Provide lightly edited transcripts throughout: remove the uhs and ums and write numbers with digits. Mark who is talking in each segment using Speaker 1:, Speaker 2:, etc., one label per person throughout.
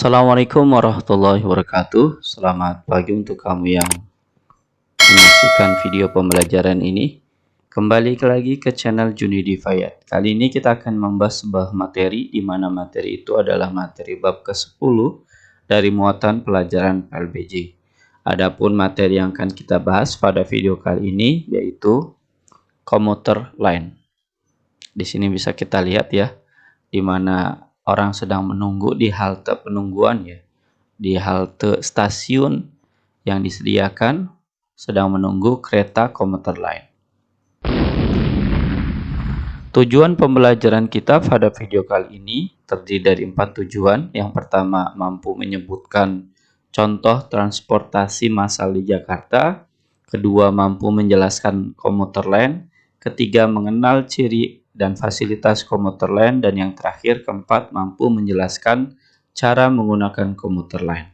Speaker 1: Assalamualaikum warahmatullahi wabarakatuh. Selamat pagi untuk kamu yang menyaksikan video pembelajaran ini. Kembali lagi ke channel Junidi Fayat. Kali ini kita akan membahas sebuah materi di mana materi itu adalah materi bab ke-10 dari muatan pelajaran PLBJ. Adapun materi yang akan kita bahas pada video kali ini yaitu komuter line. Di sini bisa kita lihat ya, di mana orang sedang menunggu di halte penungguan ya, di halte stasiun yang disediakan sedang menunggu kereta komuter lain. Tujuan pembelajaran kita pada video kali ini terdiri dari 4 tujuan. Yang pertama, mampu menyebutkan contoh transportasi massal di Jakarta. Kedua, mampu menjelaskan komuter lain. Ketiga, mengenal ciri dan fasilitas komuter lain. Dan yang terakhir, keempat, mampu menjelaskan cara menggunakan komuter lain.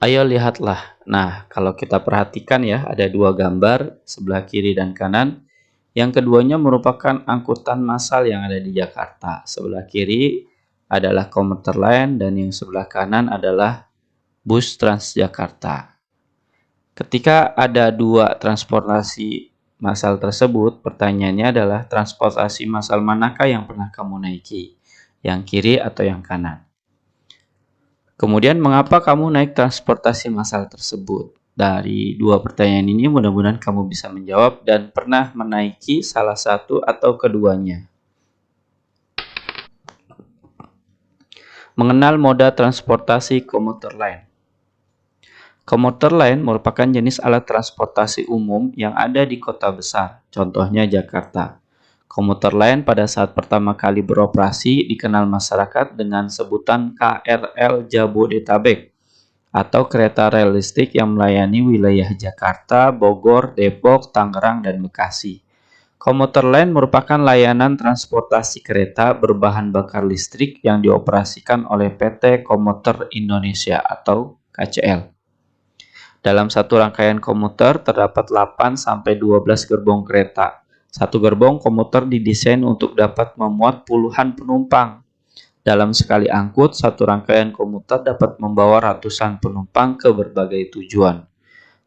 Speaker 1: Ayo lihatlah. Nah, kalau kita perhatikan ya, ada dua gambar, sebelah kiri dan kanan. Yang keduanya merupakan angkutan massal yang ada di Jakarta. Sebelah kiri adalah komuter lain dan yang sebelah kanan adalah bus Transjakarta. Ketika ada dua transportasi massal tersebut, pertanyaannya adalah transportasi massal manakah yang pernah kamu naiki? Yang kiri atau yang kanan? Kemudian mengapa kamu naik transportasi massal tersebut? Dari dua pertanyaan ini mudah-mudahan kamu bisa menjawab dan pernah menaiki salah satu atau keduanya. Mengenal moda transportasi komuter lain. Komuter lain merupakan jenis alat transportasi umum yang ada di kota besar, contohnya Jakarta. Komuter lain pada saat pertama kali beroperasi dikenal masyarakat dengan sebutan KRL Jabodetabek atau kereta rel listrik yang melayani wilayah Jakarta, Bogor, Depok, Tangerang, dan Bekasi. Komuter lain merupakan layanan transportasi kereta berbahan bakar listrik yang dioperasikan oleh PT Komuter Indonesia atau KCL. Dalam satu rangkaian komuter terdapat 8-12 gerbong kereta. Satu gerbong komuter didesain untuk dapat memuat puluhan penumpang. Dalam sekali angkut, satu rangkaian komuter dapat membawa ratusan penumpang ke berbagai tujuan.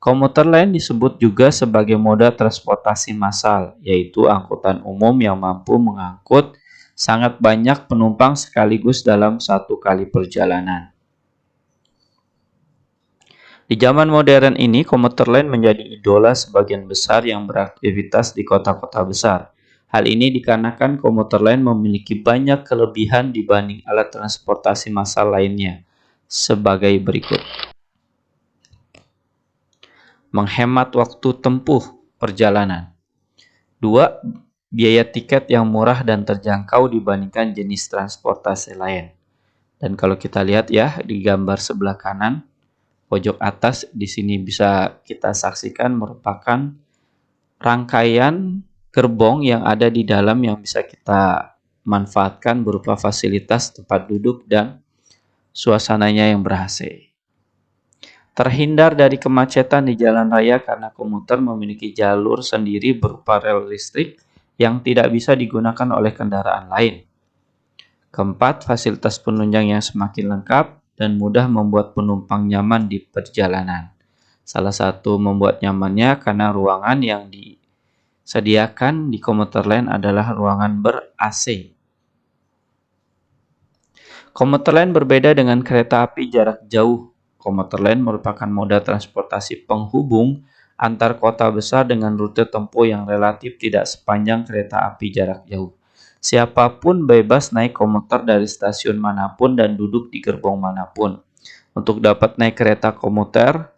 Speaker 1: Komuter lain disebut juga sebagai moda transportasi massal, yaitu angkutan umum yang mampu mengangkut sangat banyak penumpang sekaligus dalam satu kali perjalanan. Di zaman modern ini, komuter lain menjadi idola sebagian besar yang beraktivitas di kota-kota besar. Hal ini dikarenakan komuter lain memiliki banyak kelebihan dibanding alat transportasi massal lainnya, sebagai berikut. Menghemat waktu tempuh perjalanan. 2. Biaya tiket yang murah dan terjangkau dibandingkan jenis transportasi lain. Dan kalau kita lihat ya, di gambar sebelah kanan, pojok atas di sini bisa kita saksikan merupakan rangkaian gerbong yang ada di dalam yang bisa kita manfaatkan berupa fasilitas tempat duduk dan suasananya yang ber-AC. Terhindar dari kemacetan di jalan raya karena komuter memiliki jalur sendiri berupa rel listrik yang tidak bisa digunakan oleh kendaraan lain. Keempat, fasilitas penunjang yang semakin lengkap dan mudah membuat penumpang nyaman di perjalanan. Salah satu membuat nyamannya karena ruangan yang disediakan di komuter lain adalah ruangan ber-AC. Komuter lain berbeda dengan kereta api jarak jauh. Komuter lain merupakan moda transportasi penghubung antar kota besar dengan rute tempuh yang relatif tidak sepanjang kereta api jarak jauh. Siapapun bebas naik komuter dari stasiun manapun dan duduk di gerbong manapun. Untuk dapat naik kereta komuter,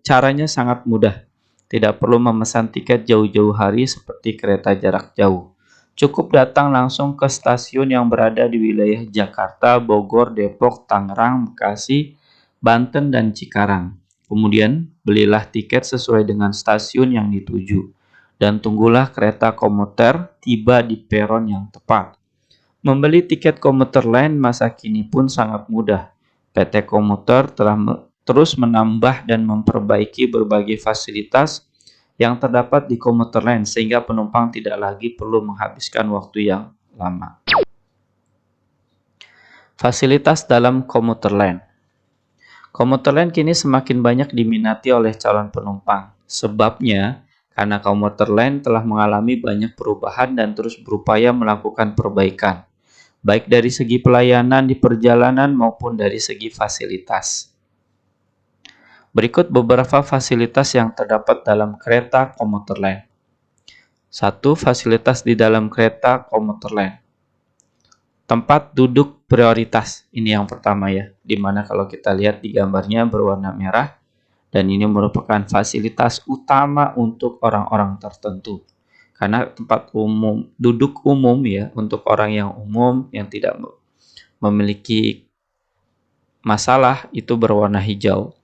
Speaker 1: caranya sangat mudah. Tidak perlu memesan tiket jauh-jauh hari seperti kereta jarak jauh. Cukup datang langsung ke stasiun yang berada di wilayah Jakarta, Bogor, Depok, Tangerang, Bekasi, Banten, dan Cikarang. Kemudian, belilah tiket sesuai dengan stasiun yang dituju. Dan tunggulah kereta komuter tiba di peron yang tepat. Membeli tiket komuter lain masa kini pun sangat mudah. PT Komuter telah terus menambah dan memperbaiki berbagai fasilitas yang terdapat di komuter lain sehingga penumpang tidak lagi perlu menghabiskan waktu yang lama. Fasilitas dalam komuter lain. Komuter lain kini semakin banyak diminati oleh calon penumpang. Sebabnya, karena komuter lain telah mengalami banyak perubahan dan terus berupaya melakukan perbaikan, baik dari segi pelayanan di perjalanan maupun dari segi fasilitas. Berikut beberapa fasilitas yang terdapat dalam kereta komuter lain. 1. Fasilitas di dalam kereta komuter lain. Tempat duduk prioritas, ini yang pertama ya, dimana kalau kita lihat di gambarnya berwarna merah, dan ini merupakan fasilitas utama untuk orang-orang tertentu. Karena tempat umum, duduk umum ya, untuk orang yang umum yang tidak memiliki masalah itu berwarna hijau.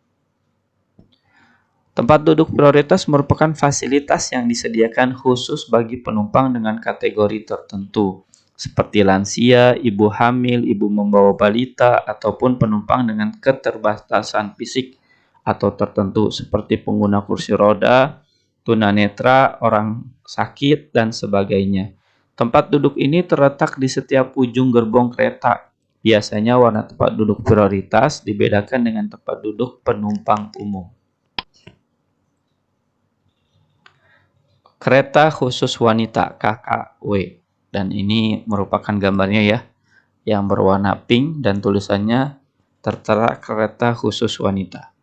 Speaker 1: Tempat duduk prioritas merupakan fasilitas yang disediakan khusus bagi penumpang dengan kategori tertentu, seperti lansia, ibu hamil, ibu membawa balita, ataupun penumpang dengan keterbatasan fisik atau tertentu, seperti pengguna kursi roda, tunanetra, orang sakit, dan sebagainya. Tempat duduk ini terletak di setiap ujung gerbong kereta. Biasanya warna tempat duduk prioritas dibedakan dengan tempat duduk penumpang umum. Kereta khusus wanita KKW, dan ini merupakan gambarnya ya, yang berwarna pink dan tulisannya tertera kereta khusus wanita.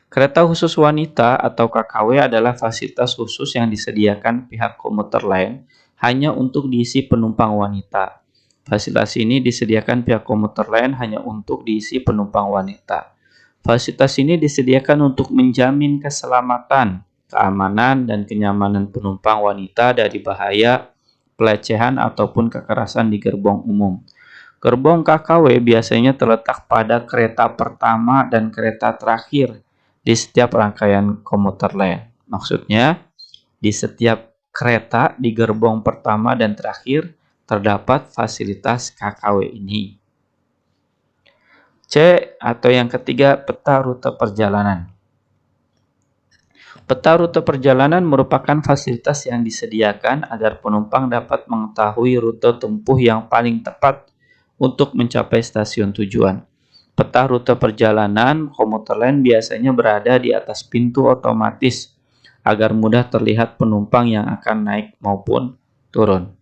Speaker 1: Kereta khusus wanita atau KKW adalah fasilitas khusus yang disediakan pihak komuter lain hanya untuk diisi penumpang wanita. Fasilitas ini disediakan pihak komuter lain hanya untuk diisi penumpang wanita. Fasilitas ini disediakan untuk menjamin keselamatan, keamanan, dan kenyamanan penumpang wanita dari bahaya, pelecehan, ataupun kekerasan di gerbong umum. Gerbong KKW biasanya terletak pada kereta pertama dan kereta terakhir di setiap rangkaian komuter lain. Maksudnya, di setiap kereta di gerbong pertama dan terakhir terdapat fasilitas KKW ini. C atau yang ketiga, peta rute perjalanan. Peta rute perjalanan merupakan fasilitas yang disediakan agar penumpang dapat mengetahui rute tempuh yang paling tepat untuk mencapai stasiun tujuan. Peta rute perjalanan komuter lain biasanya berada di atas pintu otomatis agar mudah terlihat penumpang yang akan naik maupun turun.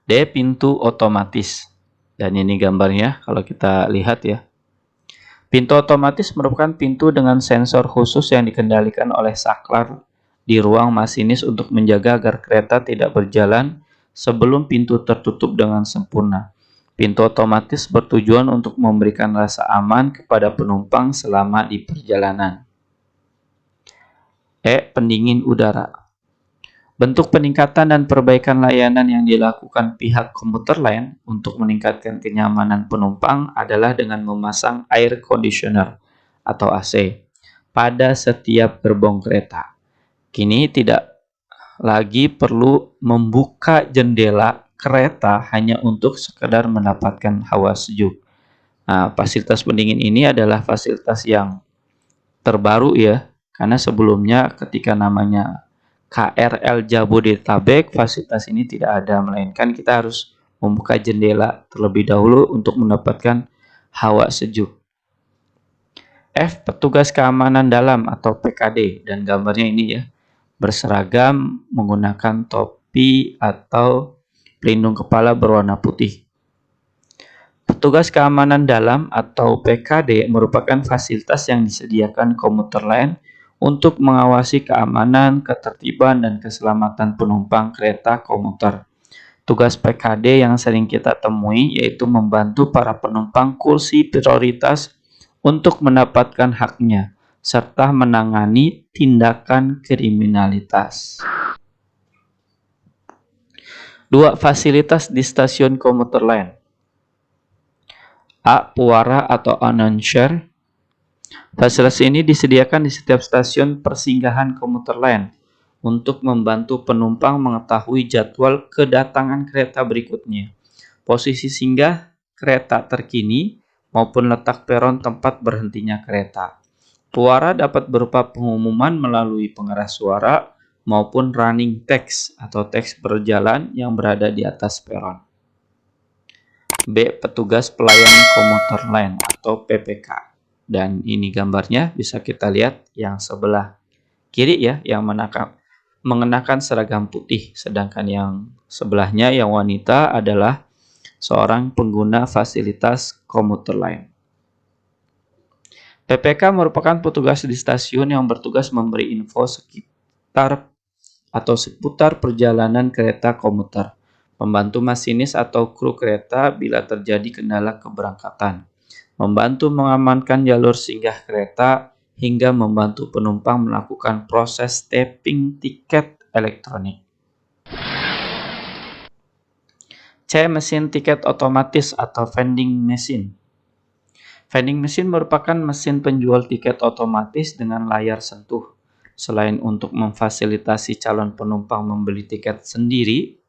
Speaker 1: D. Pintu otomatis. Dan ini gambarnya kalau kita lihat ya. Pintu otomatis merupakan pintu dengan sensor khusus yang dikendalikan oleh saklar di ruang masinis untuk menjaga agar kereta tidak berjalan sebelum pintu tertutup dengan sempurna. Pintu otomatis bertujuan untuk memberikan rasa aman kepada penumpang selama di perjalanan. E. Pendingin udara. Bentuk peningkatan dan perbaikan layanan yang dilakukan pihak komuter lain untuk meningkatkan kenyamanan penumpang adalah dengan memasang air conditioner atau AC pada setiap gerbong kereta. Kini tidak lagi perlu membuka jendela kereta hanya untuk sekedar mendapatkan hawa sejuk. Nah, fasilitas pendingin ini adalah fasilitas yang terbaru ya, karena sebelumnya ketika namanya KRL Jabodetabek, fasilitas ini tidak ada, melainkan kita harus membuka jendela terlebih dahulu untuk mendapatkan hawa sejuk. F. Petugas keamanan dalam atau PKD, dan gambarnya ini ya, berseragam menggunakan topi atau pelindung kepala berwarna putih. Petugas keamanan dalam atau PKD merupakan fasilitas yang disediakan komuter lain untuk mengawasi keamanan, ketertiban, dan keselamatan penumpang kereta komuter. Tugas PKD yang sering kita temui yaitu membantu para penumpang kursi prioritas untuk mendapatkan haknya, serta menangani tindakan kriminalitas. 2. Fasilitas di stasiun komuter lain. A. Puara atau announcer. Fasilitas ini disediakan di setiap stasiun persinggahan komuter lain untuk membantu penumpang mengetahui jadwal kedatangan kereta berikutnya, posisi singgah kereta terkini, maupun letak peron tempat berhentinya kereta. Puara dapat berupa pengumuman melalui pengeras suara maupun running text atau teks berjalan yang berada di atas peron. B. Petugas pelayan komuter lain atau PPK. Dan ini gambarnya bisa kita lihat yang sebelah kiri ya, yang mengenakan seragam putih, sedangkan yang sebelahnya yang wanita adalah seorang pengguna fasilitas komuter lain. PPK merupakan petugas di stasiun yang bertugas memberi info seputar perjalanan kereta komuter, membantu masinis atau kru kereta bila terjadi kendala keberangkatan, membantu mengamankan jalur singgah kereta, hingga membantu penumpang melakukan proses tapping tiket elektronik. C. Mesin tiket otomatis atau vending machine. Vending machine merupakan mesin penjual tiket otomatis dengan layar sentuh. Selain untuk memfasilitasi calon penumpang membeli tiket sendiri,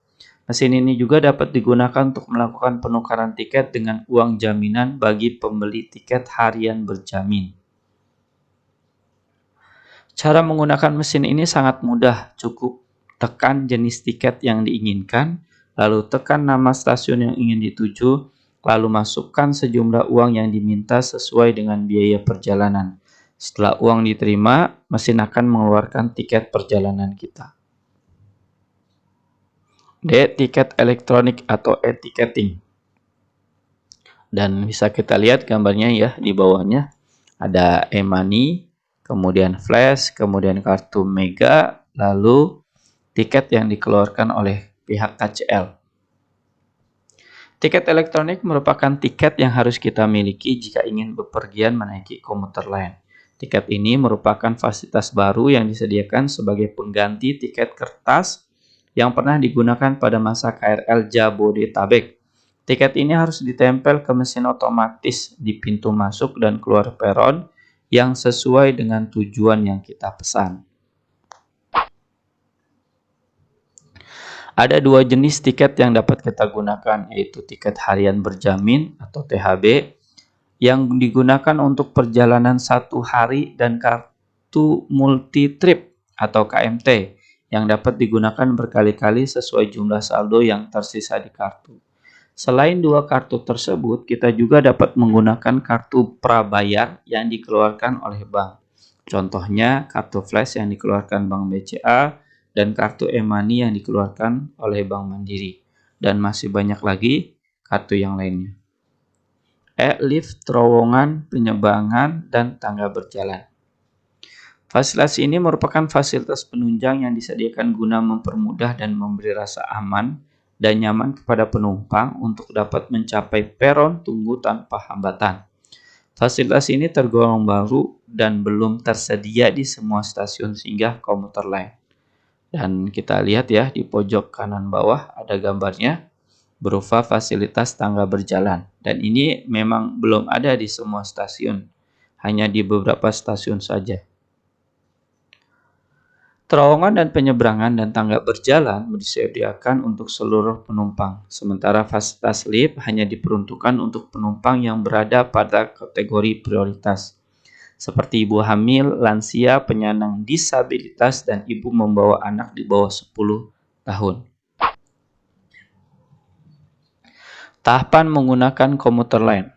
Speaker 1: mesin ini juga dapat digunakan untuk melakukan penukaran tiket dengan uang jaminan bagi pembeli tiket harian berjamin. Cara menggunakan mesin ini sangat mudah, cukup tekan jenis tiket yang diinginkan, lalu tekan nama stasiun yang ingin dituju, lalu masukkan sejumlah uang yang diminta sesuai dengan biaya perjalanan. Setelah uang diterima, mesin akan mengeluarkan tiket perjalanan kita. D. Tiket elektronik atau e-ticketing. Dan bisa kita lihat gambarnya ya di bawahnya. Ada e-money, kemudian flash, kemudian kartu Mega, lalu tiket yang dikeluarkan oleh pihak KCL. Tiket elektronik merupakan tiket yang harus kita miliki jika ingin bepergian menaiki komuter lain. Tiket ini merupakan fasilitas baru yang disediakan sebagai pengganti tiket kertas yang pernah digunakan pada masa KRL Jabodetabek. Tiket ini harus ditempel ke mesin otomatis di pintu masuk dan keluar peron yang sesuai dengan tujuan yang kita pesan. Ada dua jenis tiket yang dapat kita gunakan, yaitu tiket harian berjamin atau THB yang digunakan untuk perjalanan 1 hari dan kartu multi trip atau KMT yang dapat digunakan berkali-kali sesuai jumlah saldo yang tersisa di kartu. Selain dua kartu tersebut, kita juga dapat menggunakan kartu prabayar yang dikeluarkan oleh bank. Contohnya kartu flash yang dikeluarkan Bank BCA dan kartu e-money yang dikeluarkan oleh Bank Mandiri. Dan masih banyak lagi kartu yang lainnya. Lift, terowongan, penyeberangan, dan tangga berjalan. Fasilitas ini merupakan fasilitas penunjang yang disediakan guna mempermudah dan memberi rasa aman dan nyaman kepada penumpang untuk dapat mencapai peron tunggu tanpa hambatan. Fasilitas ini tergolong baru dan belum tersedia di semua stasiun singgah komuter lain. Dan kita lihat ya di pojok kanan bawah ada gambarnya berupa fasilitas tangga berjalan. Dan ini memang belum ada di semua stasiun, hanya di beberapa stasiun saja. Terowongan dan penyeberangan dan tangga berjalan disediakan untuk seluruh penumpang, sementara fasilitas lift hanya diperuntukkan untuk penumpang yang berada pada kategori prioritas, seperti ibu hamil, lansia, penyandang disabilitas, dan ibu membawa anak di bawah 10 tahun. Tahapan menggunakan komuter lain.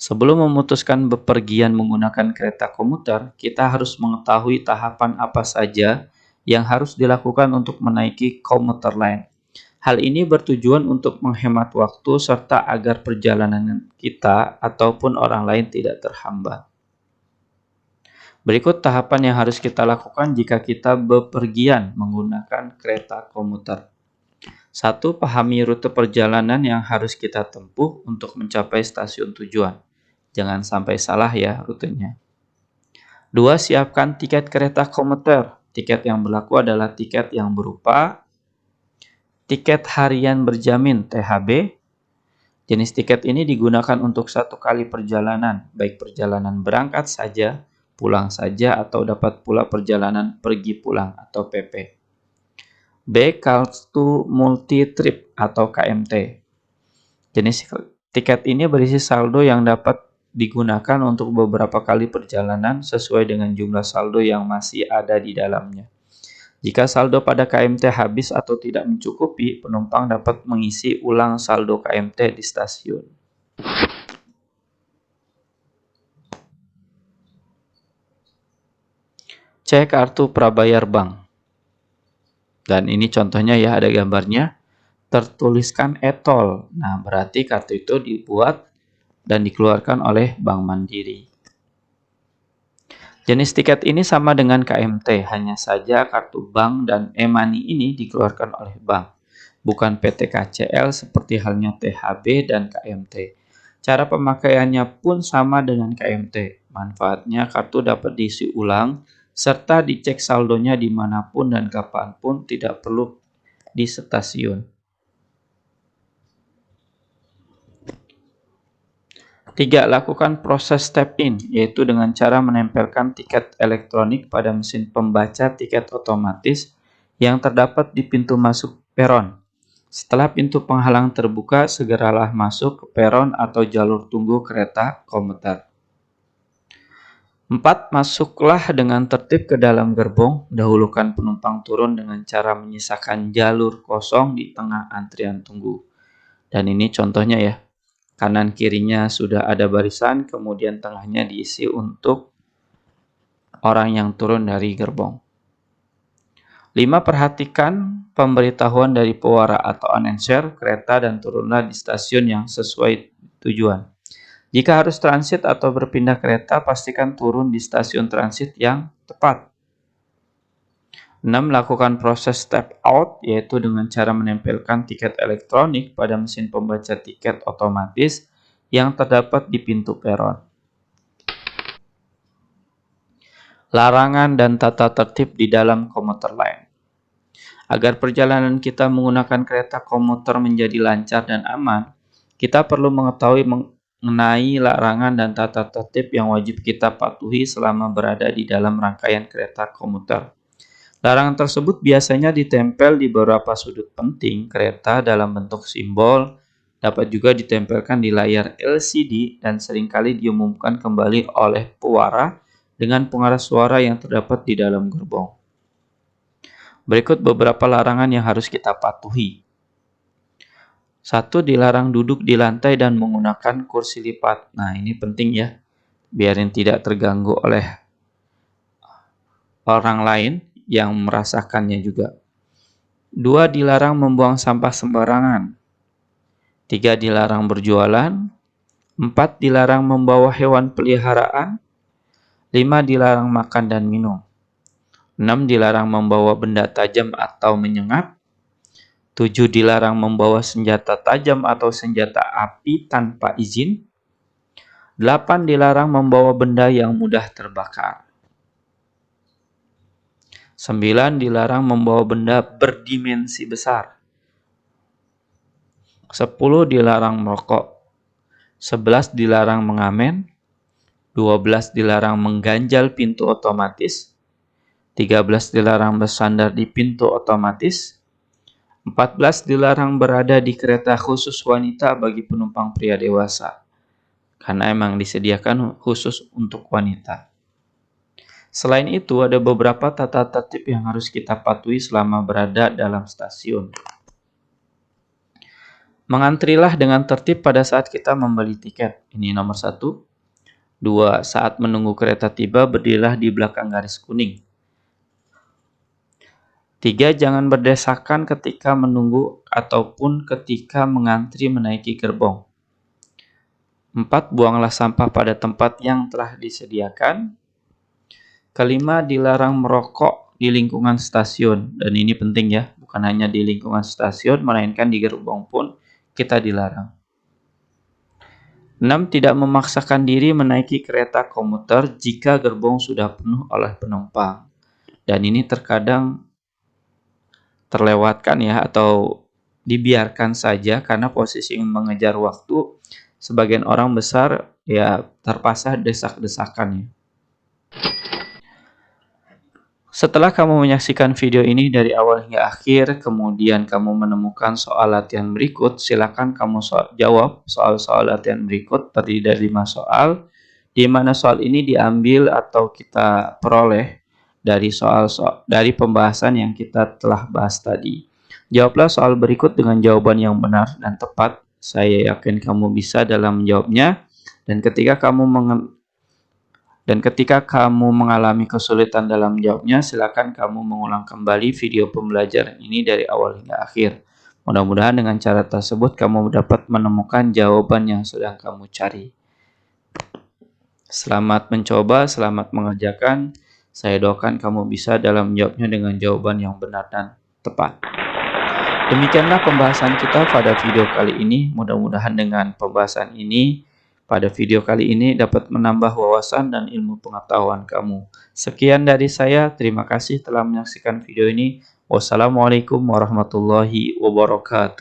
Speaker 1: Sebelum memutuskan bepergian menggunakan kereta komuter, kita harus mengetahui tahapan apa saja yang harus dilakukan untuk menaiki komuter lain. Hal ini bertujuan untuk menghemat waktu serta agar perjalanan kita ataupun orang lain tidak terhambat. Berikut tahapan yang harus kita lakukan jika kita bepergian menggunakan kereta komuter. 1. Pahami rute perjalanan yang harus kita tempuh untuk mencapai stasiun tujuan. Jangan sampai salah ya rutenya. 2. Siapkan tiket kereta komuter. Tiket yang berlaku adalah tiket yang berupa tiket harian berjamin (THB). Jenis tiket ini digunakan untuk 1 kali perjalanan, baik perjalanan berangkat saja, pulang saja, atau dapat pula perjalanan pergi pulang atau PP. B. Kartu multi trip atau KMT. Jenis tiket ini berisi saldo yang dapat digunakan untuk beberapa kali perjalanan sesuai dengan jumlah saldo yang masih ada di dalamnya. Jika saldo pada KMT habis atau tidak mencukupi, penumpang dapat mengisi ulang saldo KMT di stasiun. C. Kartu prabayar bank. Dan ini contohnya ya, ada gambarnya. Tertuliskan e-tol. Nah, berarti kartu itu dibuat dan dikeluarkan oleh Bank Mandiri. Jenis tiket ini sama dengan KMT, hanya saja kartu bank dan e-money ini dikeluarkan oleh bank, bukan PT KCL seperti halnya THB dan KMT. Cara pemakaiannya pun sama dengan KMT. Manfaatnya kartu dapat diisi ulang, serta dicek saldonya dimanapun dan kapanpun, tidak perlu di stasiun. 3. Lakukan proses step in, yaitu dengan cara menempelkan tiket elektronik pada mesin pembaca tiket otomatis yang terdapat di pintu masuk peron. Setelah pintu penghalang terbuka, segeralah masuk ke peron atau jalur tunggu kereta komuter. 4. Masuklah dengan tertib ke dalam gerbong. Dahulukan penumpang turun dengan cara menyisakan jalur kosong di tengah antrian tunggu. Dan ini contohnya ya. Kanan kirinya sudah ada barisan, kemudian tengahnya diisi untuk orang yang turun dari gerbong. 5. Perhatikan pemberitahuan dari pewara atau announcer kereta dan turunlah di stasiun yang sesuai tujuan. Jika harus transit atau berpindah kereta, pastikan turun di stasiun transit yang tepat. 6. Lakukan proses step out, yaitu dengan cara menempelkan tiket elektronik pada mesin pembaca tiket otomatis yang terdapat di pintu peron. Larangan dan tata tertib di dalam komuter lain. Agar perjalanan kita menggunakan kereta komuter menjadi lancar dan aman, kita perlu mengetahui mengenai larangan dan tata tertib yang wajib kita patuhi selama berada di dalam rangkaian kereta komuter. Larangan tersebut biasanya ditempel di beberapa sudut penting kereta dalam bentuk simbol, dapat juga ditempelkan di layar LCD dan seringkali diumumkan kembali oleh pewara dengan pengeras suara yang terdapat di dalam gerbong. Berikut beberapa larangan yang harus kita patuhi. 1. Dilarang duduk di lantai dan menggunakan kursi lipat. Nah, ini penting ya, biarin tidak terganggu oleh orang lain yang merasakannya juga. 2. Dilarang membuang sampah sembarangan. 3. Dilarang berjualan. 4. Dilarang membawa hewan peliharaan. 5. Dilarang makan dan minum. 6. Dilarang membawa benda tajam atau menyengat. 7. Dilarang membawa senjata tajam atau senjata api tanpa izin. 8. Dilarang membawa benda yang mudah terbakar. 9. Dilarang membawa benda berdimensi besar. 10. Dilarang merokok. 11. Dilarang mengamen. 12. Dilarang mengganjal pintu otomatis. 13. Dilarang bersandar di pintu otomatis. 14. Dilarang berada di kereta khusus wanita bagi penumpang pria dewasa, karena emang disediakan khusus untuk wanita. Selain itu, ada beberapa tata tertib yang harus kita patuhi selama berada dalam stasiun. Mengantrilah dengan tertib pada saat kita membeli tiket. Ini nomor 1. 2. Saat menunggu kereta tiba, berdirilah di belakang garis kuning. 3. Jangan berdesakan ketika menunggu ataupun ketika mengantri menaiki gerbong. 4. Buanglah sampah pada tempat yang telah disediakan. Kelima, dilarang merokok di lingkungan stasiun. Dan ini penting ya, bukan hanya di lingkungan stasiun, melainkan di gerbong pun kita dilarang. 6. Tidak memaksakan diri menaiki kereta komuter jika gerbong sudah penuh oleh penumpang. Dan ini terkadang terlewatkan ya, atau dibiarkan saja karena posisi mengejar waktu. Sebagian orang besar ya terpaksa desak-desakan ya. Setelah kamu menyaksikan video ini dari awal hingga akhir, kemudian kamu menemukan soal latihan berikut, silakan kamu jawab soal-soal latihan berikut, terdiri dari 5 soal, di mana soal ini diambil atau kita peroleh dari pembahasan yang kita telah bahas tadi. Jawablah soal berikut dengan jawaban yang benar dan tepat. Saya yakin kamu bisa dalam menjawabnya. Dan ketika kamu mengalami kesulitan dalam menjawabnya, silakan kamu mengulang kembali video pembelajaran ini dari awal hingga akhir. Mudah-mudahan dengan cara tersebut kamu dapat menemukan jawaban yang sedang kamu cari. Selamat mencoba, selamat mengerjakan. Saya doakan kamu bisa dalam menjawabnya dengan jawaban yang benar dan tepat. Demikianlah pembahasan kita pada video kali ini. Mudah-mudahan dengan pembahasan ini pada video kali ini dapat menambah wawasan dan ilmu pengetahuan kamu. Sekian dari saya. Terima kasih telah menyaksikan video ini. Wassalamualaikum warahmatullahi wabarakatuh.